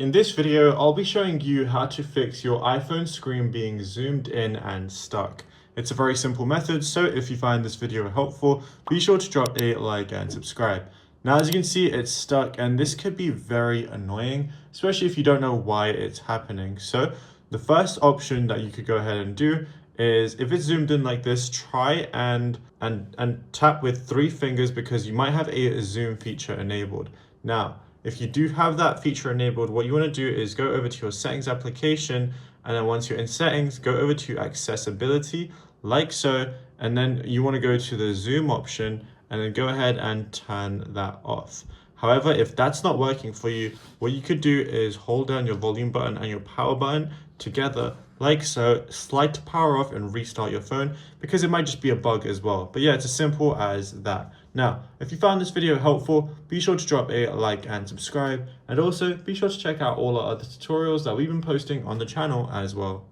In this video, I'll be showing you how to fix your iPhone screen being zoomed in and stuck. It's a very simple method, so if you find this video helpful, be sure to drop a like and subscribe. Now, as you can see, it's stuck, and this could be very annoying, especially if you don't know why it's happening. So the first option that you could go ahead and do is, if it's zoomed in like this, try and tap with 3 fingers, because you might have a zoom feature enabled. Now, if you do have that feature enabled, what you want to do is go over to your settings application, and then once you're in settings, go over to accessibility, like so, and then you want to go to the zoom option and then go ahead and turn that off. However, if that's not working for you, what you could do is hold down your volume button and your power button together, like so, slide to power off and restart your phone, because it might just be a bug as well. But yeah, it's as simple as that. Now, if you found this video helpful, be sure to drop a like and subscribe, and also be sure to check out all our other tutorials that we've been posting on the channel as well.